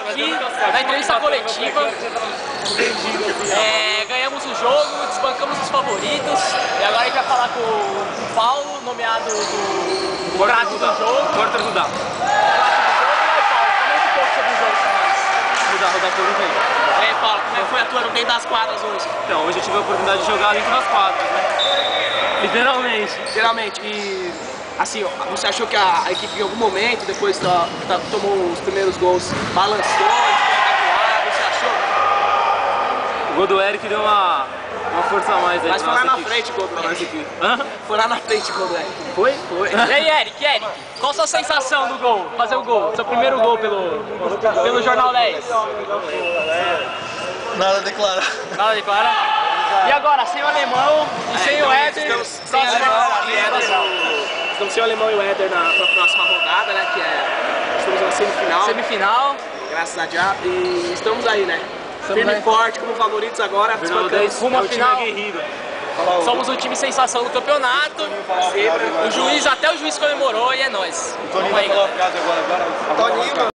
aqui na entrevista coletiva. Ganhamos o jogo, desbancamos os favoritos. E agora a gente vai falar com o Paulo, nomeado do craque do jogo. Bora te ajudar. Comenta um pouco sobre o jogo pra nós. Rodar a pergunta aí. E aí, Paulo, como é que foi a tua dentro das quadras hoje? Então, hoje eu tive a oportunidade de jogar dentro das quadras, né? Literalmente. Literalmente. E assim, ó, você achou que a equipe em algum momento, depois tomou os primeiros gols, balançou, você achou? O gol do Eric deu uma força a mais aí. Mas foi lá na frente o gol do Eric. Foi lá na frente o gol do Eric. Foi? Foi. E aí, Eric, qual a sua sensação do gol? Fazer o gol, seu primeiro gol pelo Jornal 10? Nada a declarar. Nada a declarar? E agora, sem o alemão e sem o Éder? Estamos sem o alemão e o Éder na próxima rodada, né? Estamos na semifinal. Semifinal. Graças a Deus. E estamos aí, né? Firme e forte como favoritos agora. Rumo à final. Somos o time sensação do campeonato. Até o juiz comemorou e é nóis. Toninho vai falar a frase agora.